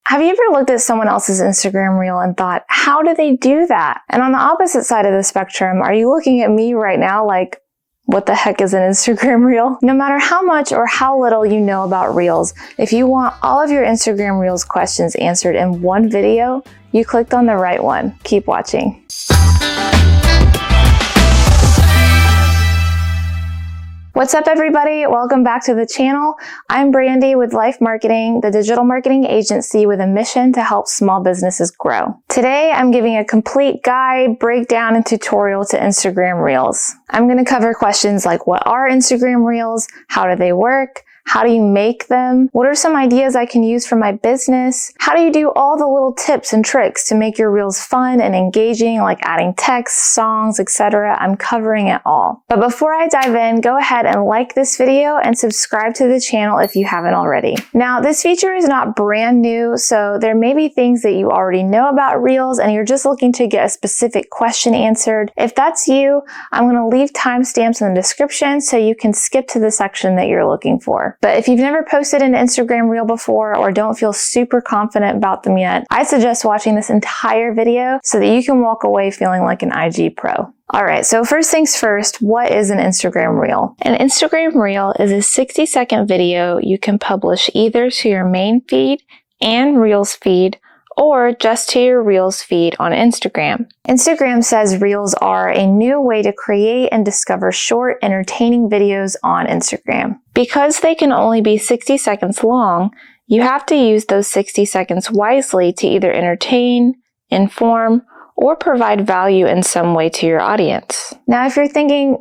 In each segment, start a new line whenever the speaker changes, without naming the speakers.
Have you ever looked at someone else's Instagram reel and thought, how do they do that? And on the opposite side of the spectrum, are you looking at me right now like, what the heck is an Instagram reel? No matter how much or how little you know about reels, if you want all of your Instagram reels questions answered in one video, you clicked on the right one. Keep watching. What's up, everybody? Welcome back to the channel. I'm Brandy with LYFE Marketing, the digital marketing agency with a mission to help small businesses grow. Today, I'm giving a complete guide, breakdown, and tutorial to Instagram Reels. I'm going to cover questions like, what are Instagram Reels? How do they work? How do you make them? What are some ideas I can use for my business? How do you do all the little tips and tricks to make your reels fun and engaging, like adding text, songs, etc.? I'm covering it all. But before I dive in, go ahead and like this video and subscribe to the channel if you haven't already. Now, this feature is not brand new, so there may be things that you already know about reels and you're just looking to get a specific question answered. If that's you, I'm going to leave timestamps in the description so you can skip to the section that you're looking for. But if you've never posted an Instagram reel before or don't feel super confident about them yet, I suggest watching this entire video so that you can walk away feeling like an IG pro. Alright, so first things first, what is an Instagram reel? An Instagram reel is a 60-second video you can publish either to your main feed and Reels feed, or just to your Reels feed on Instagram. Instagram says Reels are a new way to create and discover short, entertaining videos on Instagram. Because they can only be 60 seconds long, you have to use those 60 seconds wisely to either entertain, inform, or provide value in some way to your audience. Now, if you're thinking,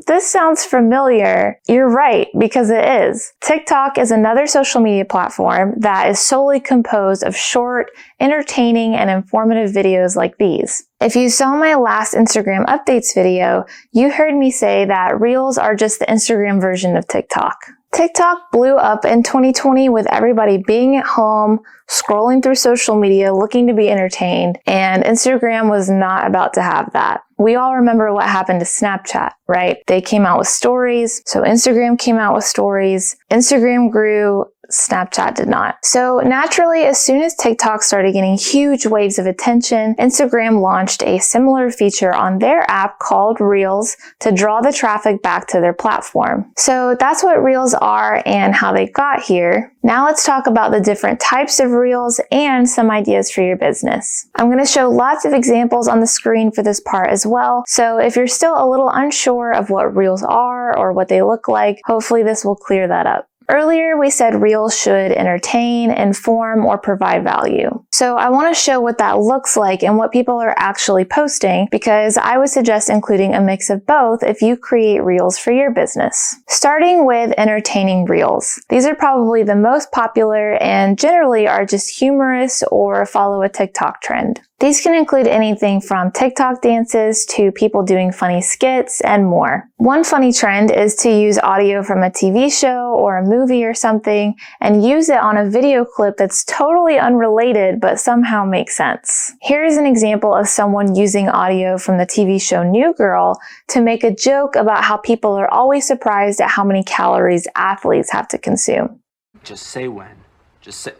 this sounds familiar, you're right, because it is. TikTok is another social media platform that is solely composed of short, entertaining, and informative videos like these. If you saw my last Instagram updates video, you heard me say that Reels are just the Instagram version of TikTok. TikTok blew up in 2020 with everybody being at home, scrolling through social media, looking to be entertained, and Instagram was not about to have that. We all remember what happened to Snapchat, right? They came out with stories, so Instagram came out with stories. Instagram grew, Snapchat did not. So naturally, as soon as TikTok started getting huge waves of attention, Instagram launched a similar feature on their app called Reels to draw the traffic back to their platform. So that's what Reels are and how they got here. Now let's talk about the different types of Reels and some ideas for your business. I'm going to show lots of examples on the screen for this part as well. So if you're still a little unsure of what Reels are or what they look like, hopefully this will clear that up. Earlier, we said Reels should entertain, inform, or provide value. So I want to show what that looks like and what people are actually posting, because I would suggest including a mix of both if you create Reels for your business. Starting with entertaining Reels. These are probably the most popular and generally are just humorous or follow a TikTok trend. These can include anything from TikTok dances to people doing funny skits and more. One funny trend is to use audio from a TV show or a movie or something and use it on a video clip that's totally unrelated but somehow makes sense. Here's an example of someone using audio from the TV show New Girl to make a joke about how people are always surprised at how many calories athletes have to consume.
Just say when. Just say,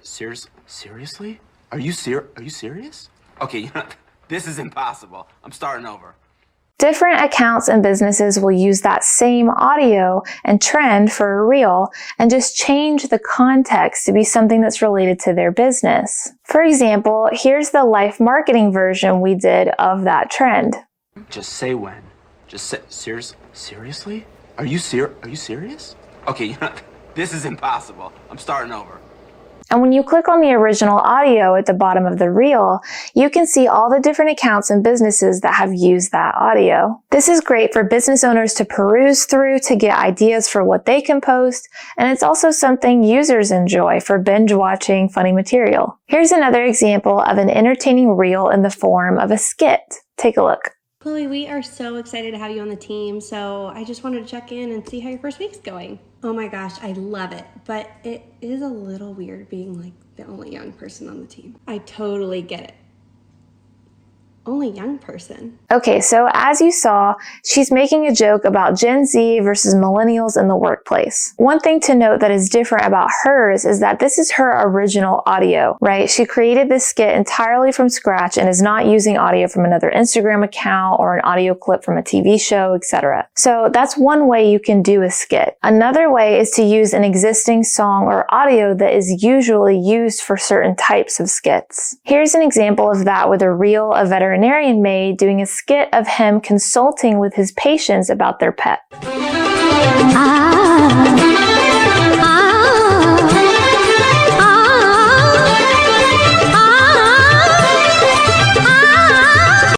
seriously? Are you serious? Okay, this is impossible. I'm starting over.
Different accounts and businesses will use that same audio and trend for a reel and just change the context to be something that's related to their business. For example, here's the LYFE Marketing version we did of that trend.
Just say when. Just say, seriously? Are you serious? Okay, this is impossible. I'm starting over.
And when you click on the original audio at the bottom of the reel, you can see all the different accounts and businesses that have used that audio. This is great for business owners to peruse through to get ideas for what they can post, and it's also something users enjoy for binge watching funny material. Here's another example of an entertaining reel in the form of a skit. Take a look.
Chloe, we are so excited to have you on the team, so I just wanted to check in and see how your first week's going. Oh my gosh, I love it, but it is a little weird being like the only young person on the team. I totally get it. only young person.
Okay, so as you saw, she's making a joke about Gen Z versus millennials in the workplace. One thing to note that is different about hers is that this is her original audio, right? She created this skit entirely from scratch and is not using audio from another Instagram account or an audio clip from a TV show, etc. So that's one way you can do a skit. Another way is to use an existing song or audio that is usually used for certain types of skits. Here's an example of that with a reel a veterinarian made doing a skit of him consulting with his patients about their pet.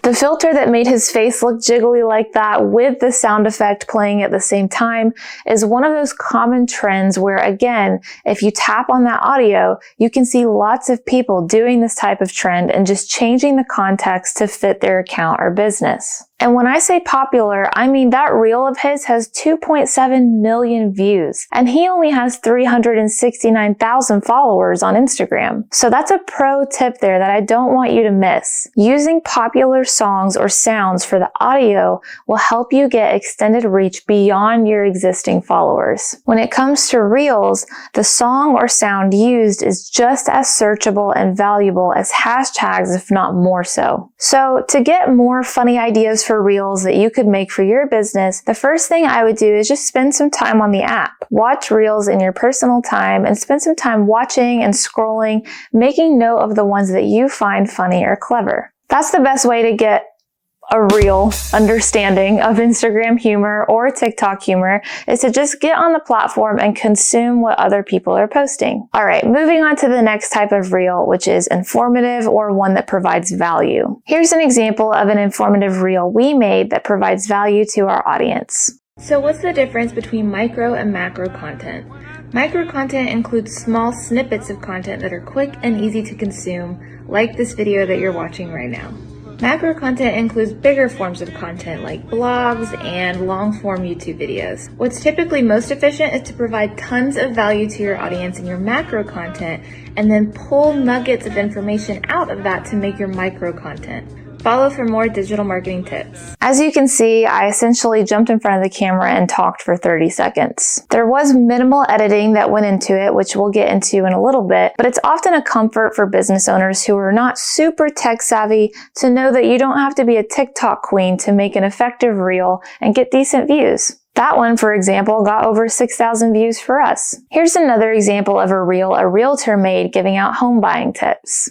The filter that made his face look jiggly like that with the sound effect playing at the same time is one of those common trends where, again, if you tap on that audio, you can see lots of people doing this type of trend and just changing the context to fit their account or business. And when I say popular, I mean that reel of his has 2.7 million views, and he only has 369,000 followers on Instagram. So that's a pro tip there that I don't want you to miss. Using popular songs or sounds for the audio will help you get extended reach beyond your existing followers. When it comes to reels, the song or sound used is just as searchable and valuable as hashtags, if not more so. So to get more funny ideas for reels that you could make for your business, the first thing I would do is just spend some time on the app. Watch reels in your personal time and spend some time watching and scrolling, making note of the ones that you find funny or clever. That's the best way to get a real understanding of Instagram humor or TikTok humor, is to just get on the platform and consume what other people are posting. All right, moving on to the next type of reel, which is informative or one that provides value. Here's an example of an informative reel we made that provides value to our audience. So what's the difference between micro and macro content? Micro content includes small snippets of content that are quick and easy to consume, like this video that you're watching right now. Macro content includes bigger forms of content like blogs and long-form YouTube videos. What's typically most efficient is to provide tons of value to your audience in your macro content and then pull nuggets of information out of that to make your micro content. Follow for more digital marketing tips. As you can see, I essentially jumped in front of the camera and talked for 30 seconds. There was minimal editing that went into it, which we'll get into in a little bit, but it's often a comfort for business owners who are not super tech savvy to know that you don't have to be a TikTok queen to make an effective reel and get decent views. That one, for example, got over 6,000 views for us. Here's another example of a reel a realtor made giving out home buying tips.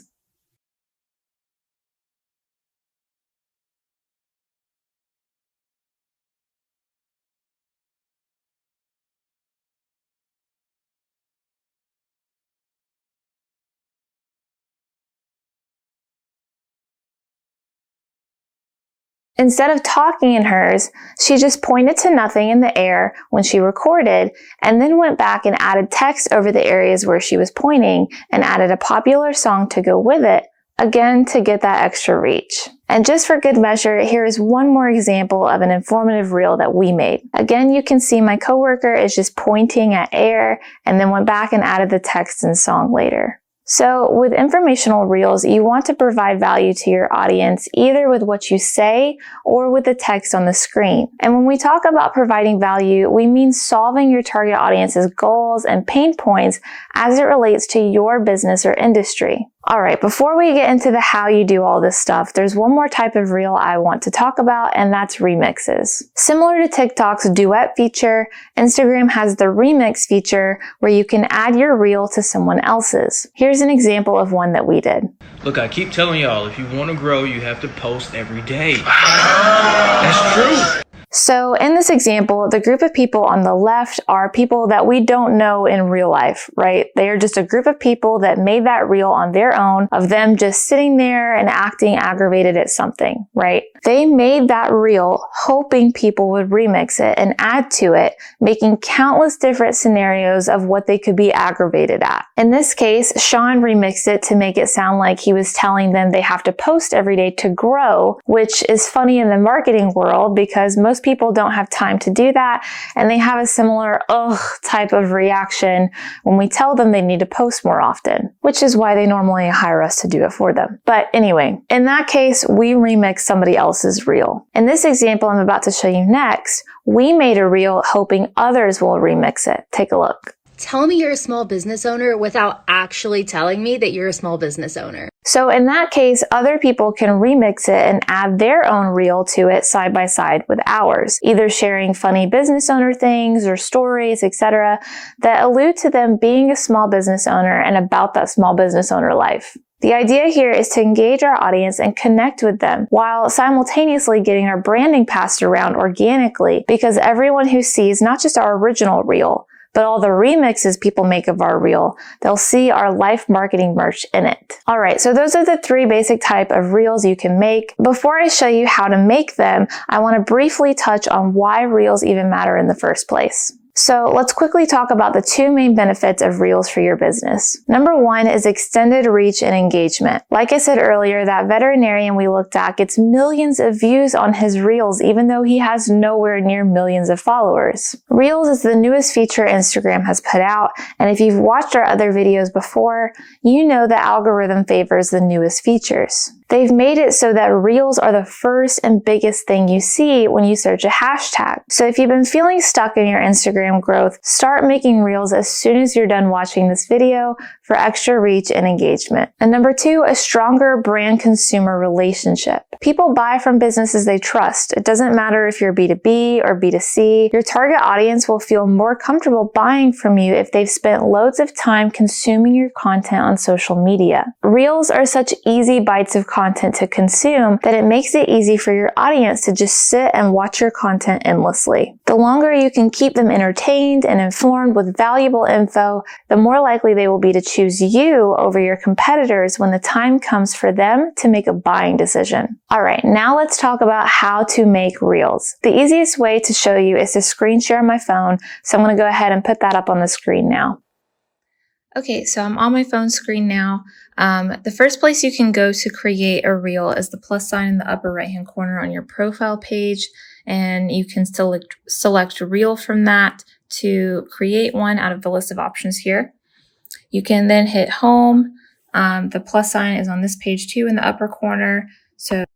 Instead of talking in hers, she just pointed to nothing in the air when she recorded and then went back and added text over the areas where she was pointing and added a popular song to go with it, again to get that extra reach. And just for good measure, here is one more example of an informative reel that we made. Again, you can see my coworker is just pointing at air and then went back and added the text and song later. So with informational reels, you want to provide value to your audience either with what you say or with the text on the screen. And when we talk about providing value, we mean solving your target audience's goals and pain points as it relates to your business or industry. All right, before we get into the how you do all this stuff, there's one more type of reel I want to talk about, and that's remixes. Similar to TikTok's duet feature, Instagram has the remix feature where you can add your reel to someone else's. Here's an example of one that we did.
Look, I keep telling y'all, if you want to grow, you have to post every day. That's true.
So in this example, the group of people on the left are people that we don't know in real life, right? They are just a group of people that made that reel on their own of them just sitting there and acting aggravated at something, right? They made that reel hoping people would remix it and add to it, making countless different scenarios of what they could be aggravated at. In this case, Sean remixed it to make it sound like he was telling them they have to post every day to grow, which is funny in the marketing world because most most people don't have time to do that, and they have a similar ugh type of reaction when we tell them they need to post more often, which is why they normally hire us to do it for them. But anyway, in that case, we remix somebody else's reel. In this example I'm about to show you next, we made a reel hoping others will remix it. Take a look.
Tell me you're a small business owner without actually telling me that you're a small business owner.
So in that case, other people can remix it and add their own reel to it side by side with ours, either sharing funny business owner things or stories, etc., that allude to them being a small business owner and about that small business owner life. The idea here is to engage our audience and connect with them while simultaneously getting our branding passed around organically, because everyone who sees not just our original reel, but all the remixes people make of our reel, they'll see our LYFE Marketing merch in it. All right, so those are the 3 basic type of reels you can make. Before I show you how to make them, I want to briefly touch on why reels even matter in the first place. So let's quickly talk about the 2 main benefits of reels for your business. Number 1 is extended reach and engagement. Like I said earlier, that veterinarian we looked at gets millions of views on his reels, even though he has nowhere near millions of followers. Reels is the newest feature Instagram has put out, and if you've watched our other videos before, you know the algorithm favors the newest features. They've made it so that reels are the first and biggest thing you see when you search a hashtag. So if you've been feeling stuck in your Instagram growth, start making reels as soon as you're done watching this video for extra reach and engagement. And number 2, a stronger brand-consumer relationship. People buy from businesses they trust. It doesn't matter if you're B2B or B2C. Your target audience will feel more comfortable buying from you if they've spent loads of time consuming your content on social media. Reels are such easy bites of content to consume that it makes it easy for your audience to just sit and watch your content endlessly. The longer you can keep them entertained and informed with valuable info, the more likely they will be to choose you over your competitors when the time comes for them to make a buying decision. All right, now let's talk about how to make reels. The easiest way to show you is to screen share my phone, so I'm going to go ahead and put that up on the screen now. Okay, so I'm on my phone screen now. The first place you can go to create a reel is the plus sign in the upper right-hand corner on your profile page, and you can select reel from that to create one out of the list of options here. You can then hit home. The plus sign is on this page too in the upper corner, so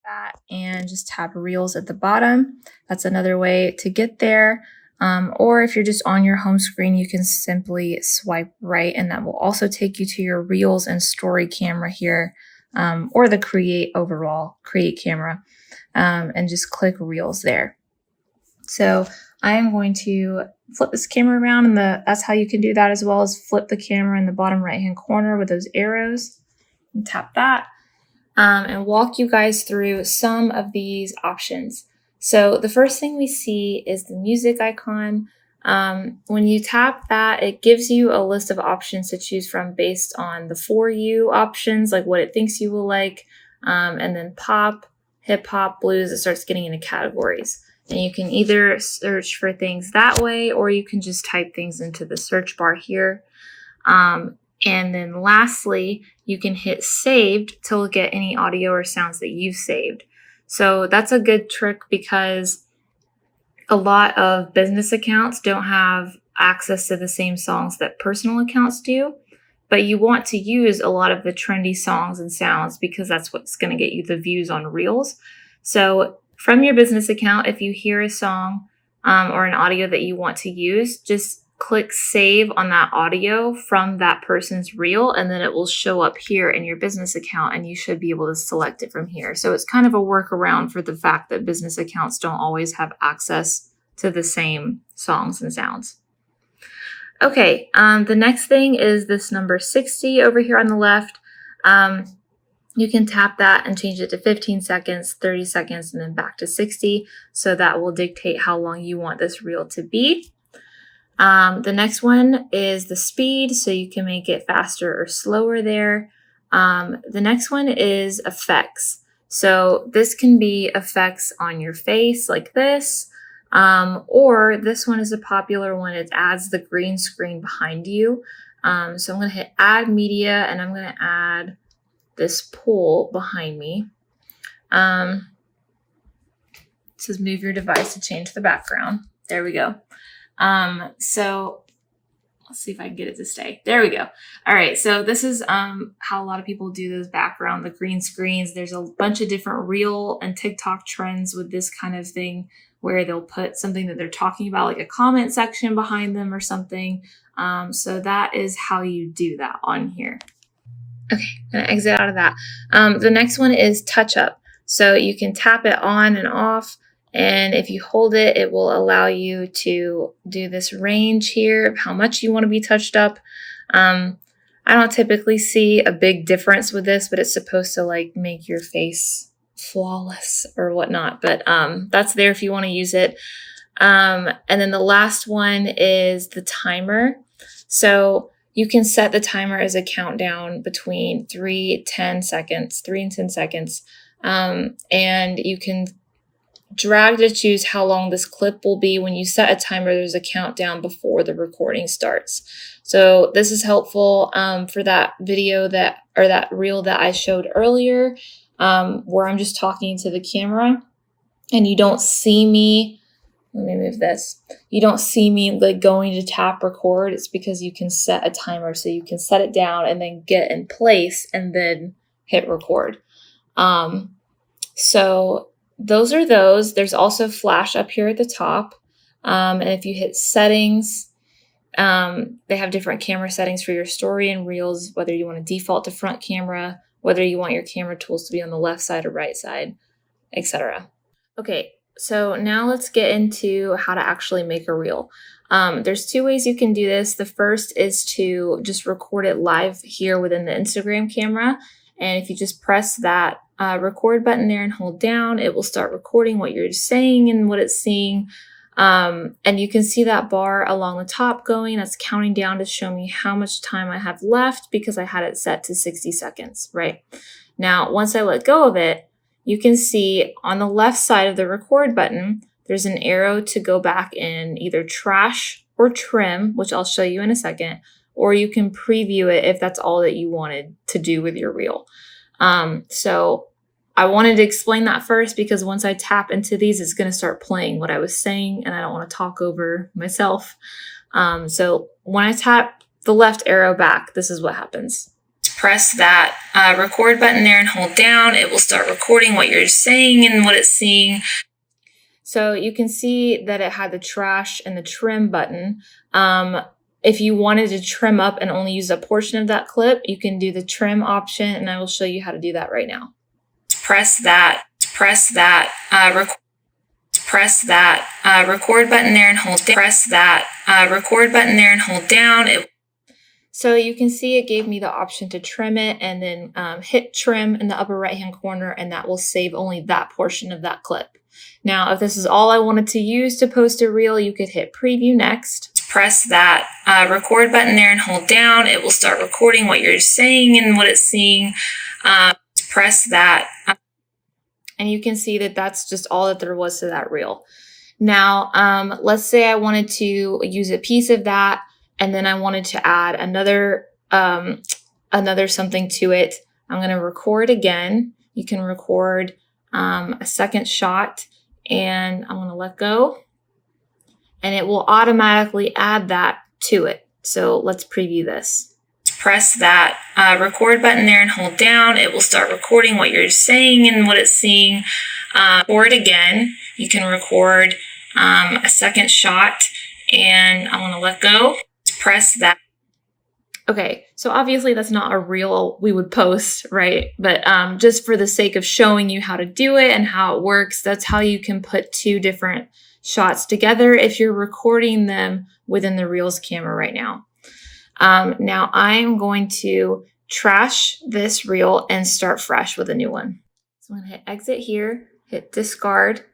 that, and just tap reels at the bottom. That's another way to get there. Or if you're just on your home screen, you can simply swipe right, and that will also take you to your reels and story camera here, or the create camera, and just click reels there. So I am going to flip this camera around, and that's how you can do that, as well as flip the camera in the bottom right-hand corner with those arrows and tap that, and walk you guys through some of these options. So the first thing we see is the music icon. When you tap that, it gives you a list of options to choose from based on the For You options, like what it thinks you will like, and then pop, hip hop, blues. It starts getting into categories. And you can either search for things that way, or you can just type things into the search bar here. And then lastly, you can hit saved to look at any audio or sounds that you've saved. So that's a good trick because a lot of business accounts don't have access to the same songs that personal accounts do, but you want to use a lot of the trendy songs and sounds because that's what's going to get you the views on Reels. So from your business account, if you hear a song or an audio that you want to use, just click save on that audio from that person's reel, and then it will show up here in your business account, and you should be able to select it from here. So it's kind of a workaround for the fact that business accounts don't always have access to the same songs and sounds. Okay, the next thing is this number 60 over here on the left. You can tap that and change it to 15 seconds, 30 seconds, and then back to 60. So that will dictate how long you want this reel to be. The next one is the speed, so you can make it faster or slower there. The next one is effects. So this can be effects on your face like this, or this one is a popular one. It adds the green screen behind you. So I'm going to hit add media, and I'm going to add this pool behind me. It says move your device to change the background. There we go. So let's see if I can get it to stay. There we go. All right. So this is how a lot of people do those background, the green screens. There's a bunch of different Reel and TikTok trends with this kind of thing where they'll put something that they're talking about, like a comment section behind them or something. So that is how you do that on here. Okay, I'm going to exit out of that. The next one is touch up. So you can tap it on and off. And if you hold it, it will allow you to do this range here of how much you want to be touched up. I don't typically see a big difference with this, but it's supposed to like make your face flawless or whatnot. But that's there if you want to use it. And then the last one is the timer. So you can set the timer as a countdown between 3 and 10 seconds. And you can drag to choose how long this clip will be. When you set a timer, there's a countdown before the recording starts. So this is helpful for that video that reel that I showed earlier, where I'm just talking to the camera and you don't see me. Let me move this. You don't see me like going to tap record. It's because you can set a timer. So you can set it down and then get in place and then hit record. So those are those. There's also flash up here at the top. And if you hit settings, they have different camera settings for your story and reels, whether you want to default to front camera, whether you want your camera tools to be on the left side or right side, etc. Okay, so now let's get into how to actually make a reel. There's two ways you can do this. The first is to just record it live here within the Instagram camera. And if you just press that record button there and hold down, it will start recording what you're saying and what it's seeing. And you can see that bar along the top going. That's counting down to show me how much time I have left because I had it set to 60 seconds, right? Now, once I let go of it, you can see on the left side of the record button, there's an arrow to go back in either trash or trim, which I'll show you in a second, or you can preview it if that's all that you wanted to do with your reel. So I wanted to explain that first because once I tap into these, it's going to start playing what I was saying and I don't want to talk over myself. So when I tap the left arrow back, this is what happens. Press that record button there and hold down. It will start recording what you're saying and what it's seeing. So you can see that it had the trash and the trim button. If you wanted to trim up and only use a portion of that clip, you can do the trim option, and I will show you how to do that right now. Press that record button there and hold down. Press that record button there and hold down. So you can see it gave me the option to trim it and then hit trim in the upper right-hand corner, and that will save only that portion of that clip. Now, if this is all I wanted to use to post a reel, you could hit preview next. Press that record button there and hold down. It will start recording what you're saying and what it's seeing. Press that. And you can see that that's just all that there was to that reel. Now, let's say I wanted to use a piece of that and then I wanted to add another something to it. I'm going to record again. You can record a second shot, and I'm going to let go, and it will automatically add that to it. So let's preview this. Press that record button there and hold down. It will start recording what you're saying and what it's seeing. Record again. You can record a second shot, and I'm going to let go. Press that. Okay, so obviously that's not a reel we would post, right? But just for the sake of showing you how to do it and how it works, that's how you can put two different shots together if you're recording them within the Reels camera right now. Now I'm going to trash this reel and start fresh with a new one. So I'm going to hit exit here, hit discard,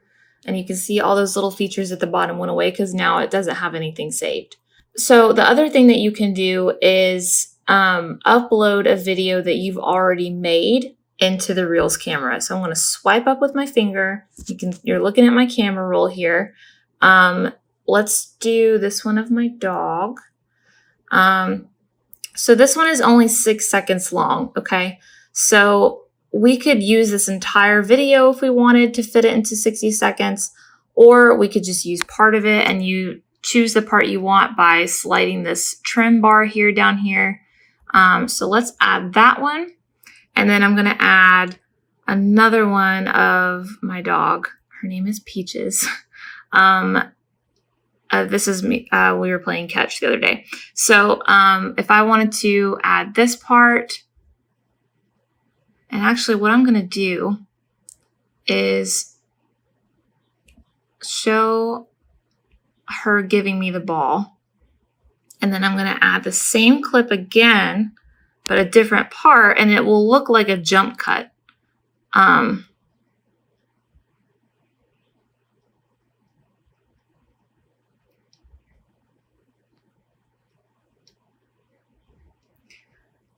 and you can see all those little features at the bottom went away because now it doesn't have anything saved. So the other thing that you can do is upload a video that you've already made into the Reels camera. So I'm going to swipe up with my finger. You're looking at my camera roll here. Let's do this one of my dog. So this one is only 6 seconds long. Okay. So we could use this entire video if we wanted to fit it into 60 seconds. or we could just use part of it, and you choose the part you want by sliding this trim bar here down here. So let's add that one. And then I'm going to add another one of my dog. Her name is Peaches. This is me. We were playing catch the other day. So if I wanted to add this part, and actually what I'm going to do is show her giving me the ball. And then I'm going to add the same clip again, but a different part, and it will look like a jump cut.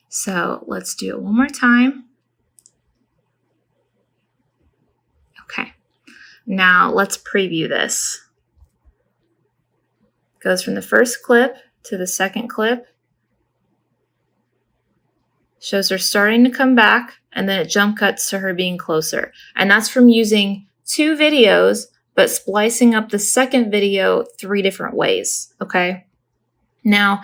So let's do it one more time. Okay, now let's preview this. Goes from the first clip to the second clip. Shows her starting to come back, and then it jump cuts to her being closer. And that's from using 2 videos, but splicing up the second video 3 different ways, okay? Now,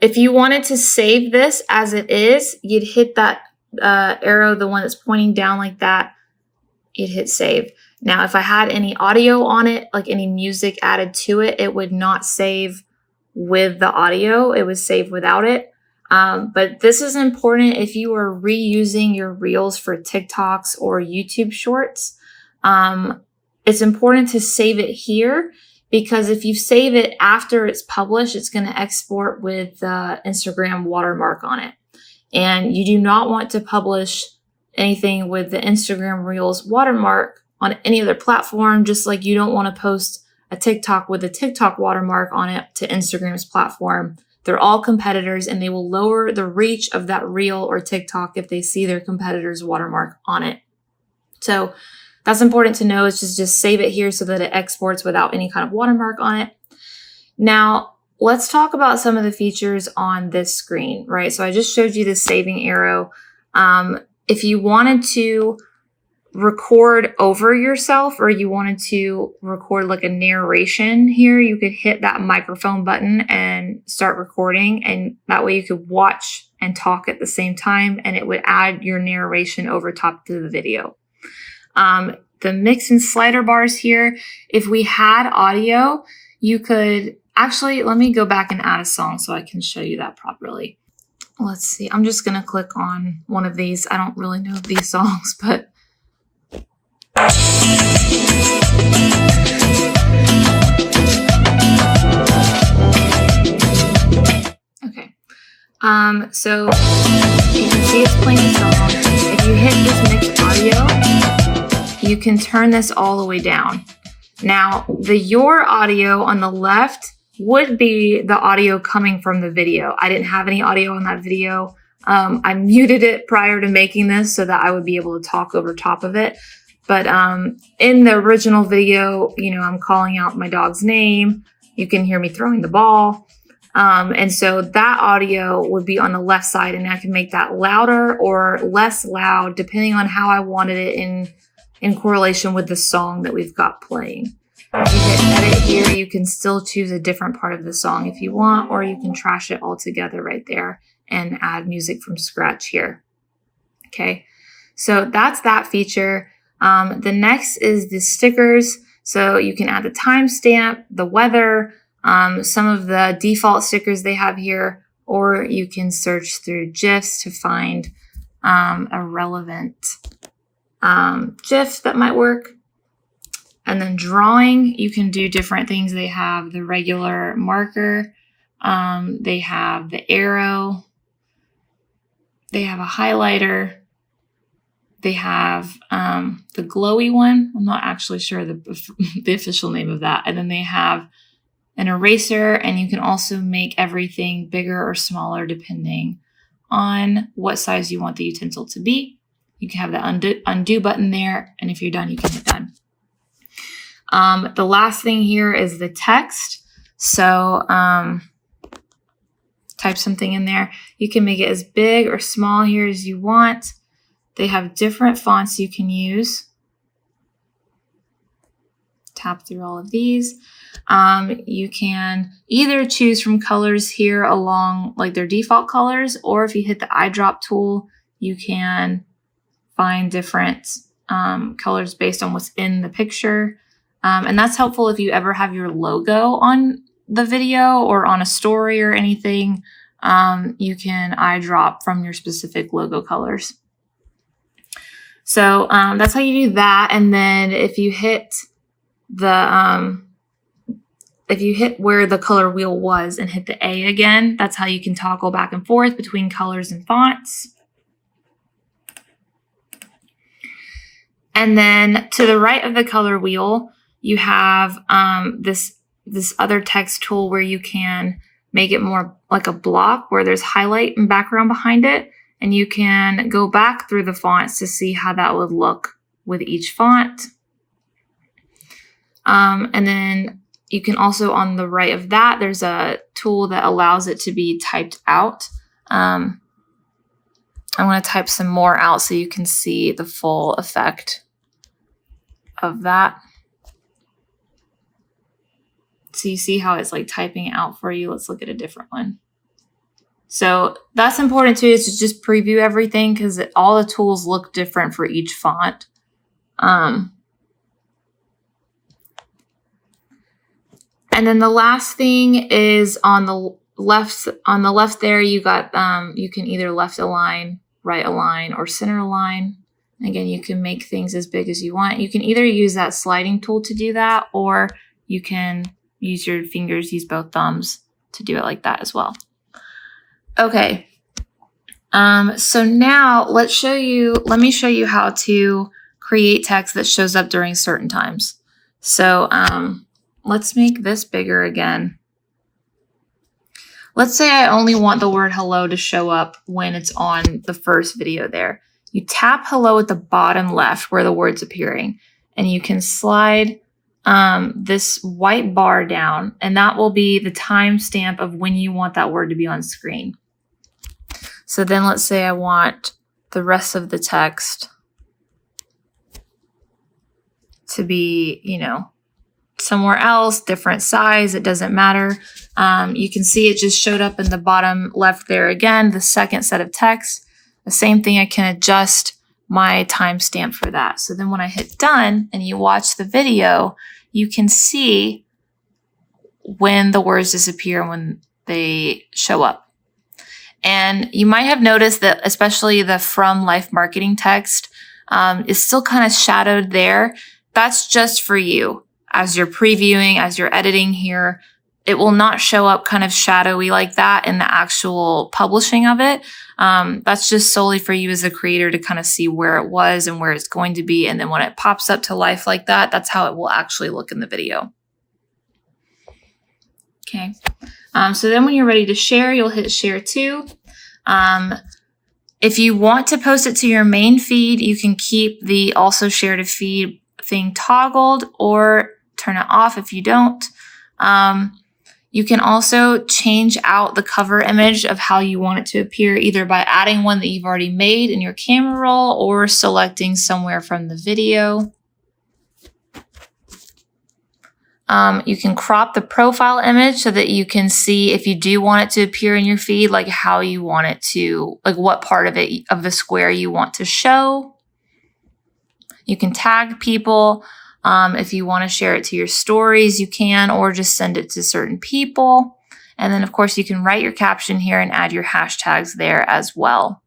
if you wanted to save this as it is, you'd hit that arrow, the one that's pointing down like that, you'd hit save. Now, if I had any audio on it, like any music added to it, it would not save with the audio. It would save without it. But this is important if you are reusing your reels for TikToks or YouTube shorts. It's important to save it here, because if you save it after it's published, it's going to export with the Instagram watermark on it. And you do not want to publish anything with the Instagram Reels watermark on any other platform, just like you don't want to post a TikTok with a TikTok watermark on it to Instagram's platform. They're all competitors, and they will lower the reach of that reel or TikTok if they see their competitor's watermark on it. So that's important to know. It's just save it here so that it exports without any kind of watermark on it. Now, let's talk about some of the features on this screen, right? So I just showed you the saving arrow. If you wanted to record over yourself, or you wanted to record like a narration here, you could hit that microphone button and start recording, and that way you could watch and talk at the same time, and it would add your narration over top to the video. The mix and slider bars here, if we had audio, you could actually, let me go back and add a song so I can show you that properly. Let's see, I'm just going to click on one of these. I don't really know these songs, but okay. So you can see it's playing a song. If you hit this mixed audio, you can turn this all the way down. Now, the your audio on the left would be the audio coming from the video. I didn't have any audio on that video. I muted it prior to making this so that I would be able to talk over top of it. But in the original video, you know, I'm calling out my dog's name. You can hear me throwing the ball. And so that audio would be on the left side, and I can make that louder or less loud depending on how I wanted it in correlation with the song that we've got playing. If you hit edit here, you can still choose a different part of the song if you want, or you can trash it all together right there and add music from scratch here. Okay, so that's that feature. The next is the stickers. So you can add the timestamp, the weather, some of the default stickers they have here, or you can search through GIFs to find a relevant GIF that might work. And then drawing, you can do different things. They have the regular marker, they have the arrow, they have a highlighter, they have the glowy one. I'm not actually sure the official name of that. And then they have an eraser, and you can also make everything bigger or smaller depending on what size you want the utensil to be. You can have the undo button there, and if you're done, you can hit done. The last thing here is the text. So type something in there. You can make it as big or small here as you want. They have different fonts you can use. tap through all of these. You can either choose from colors here along like their default colors, or if you hit the eyedrop tool, you can find different colors based on what's in the picture. And that's helpful if you ever have your logo on the video or on a story or anything. You can eyedrop from your specific logo colors. So that's how you do that. And then if you hit where the color wheel was and hit the A again, that's how you can toggle back and forth between colors and fonts. And then to the right of the color wheel, you have this other text tool where you can make it more like a block where there's highlight and background behind it. And you can go back through the fonts to see how that would look with each font. And then you can also, on the right of that, there's a tool that allows it to be typed out. I'm going to type some more out so you can see the full effect of that. So you see how it's like typing it out for you. Let's look at a different one. So that's important too, is to just preview everything because all the tools look different for each font. And then the last thing is on the left. On the left there, you got you can either left align, right align, or center align. Again, you can make things as big as you want. You can either use that sliding tool to do that, or you can use your fingers, use both thumbs to do it like that as well. Okay. So now let me show you how to create text that shows up during certain times. So let's make this bigger again. Let's say I only want the word hello to show up when it's on the first video there. You tap hello at the bottom left where the word's appearing, and you can slide this white bar down, and that will be the timestamp of when you want that word to be on screen. So then let's say I want the rest of the text to be, somewhere else, different size, it doesn't matter. You can see it just showed up in the bottom left there again, the second set of text. The same thing, I can adjust my timestamp for that. So then when I hit done and you watch the video, you can see when the words disappear and when they show up. And you might have noticed that especially the from LYFE Marketing text is still kind of shadowed there. That's just for you. As you're previewing, as you're editing here, it will not show up kind of shadowy like that in the actual publishing of it. That's just solely for you as a creator to kind of see where it was and where it's going to be. And then when it pops up to life like that, that's how it will actually look in the video. Okay. So then when you're ready to share, you'll hit share to. If you want to post it to your main feed, you can keep the also share to feed thing toggled or turn it off if you don't. You can also change out the cover image of how you want it to appear, either by adding one that you've already made in your camera roll or selecting somewhere from the video. You can crop the profile image so that you can see if you do want it to appear in your feed, like how you want it to, like what part of it, of the square you want to show. You can tag people. If you want to share it to your stories, you can, or just send it to certain people. And then, of course, you can write your caption here and add your hashtags there as well.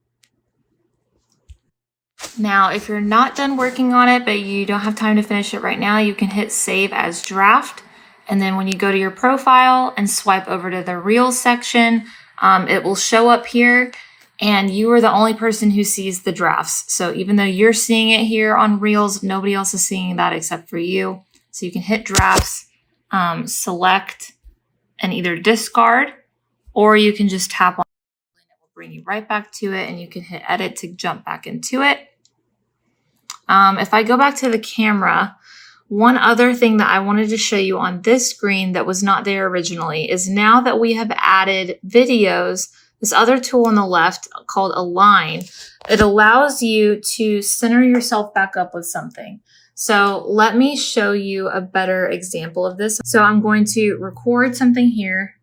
Now, if you're not done working on it, but you don't have time to finish it right now, you can hit save as draft. And then when you go to your profile and swipe over to the Reels section, it will show up here. And you are the only person who sees the drafts. So even though you're seeing it here on Reels, nobody else is seeing that except for you. So you can hit drafts, select, and either discard, or you can just tap on it and it will bring you right back to it, and you can hit edit to jump back into it. If I go back to the camera, one other thing that I wanted to show you on this screen that was not there originally is now that we have added videos, this other tool on the left called Align, it allows you to center yourself back up with something. So let me show you a better example of this. So I'm going to record something here.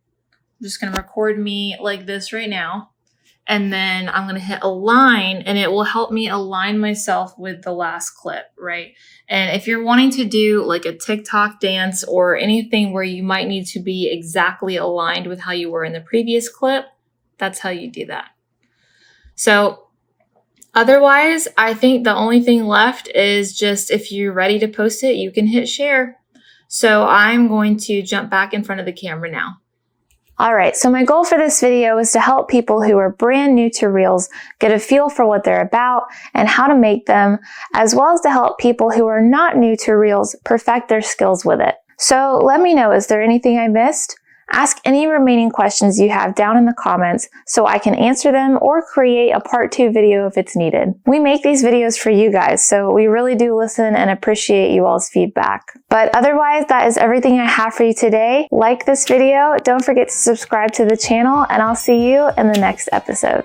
I'm just going to record me like this right now. And then I'm going to hit align, and it will help me align myself with the last clip, right? And if you're wanting to do like a TikTok dance or anything where you might need to be exactly aligned with how you were in the previous clip, that's how you do that. So otherwise, I think the only thing left is just if you're ready to post it, you can hit share. So I'm going to jump back in front of the camera now. All right, so my goal for this video is to help people who are brand new to Reels get a feel for what they're about and how to make them, as well as to help people who are not new to Reels perfect their skills with it. So let me know, is there anything I missed? Ask any remaining questions you have down in the comments so I can answer them or create a part 2 video if it's needed. We make these videos for you guys, so we really do listen and appreciate you all's feedback. But otherwise, that is everything I have for you today. Like this video, don't forget to subscribe to the channel, and I'll see you in the next episode.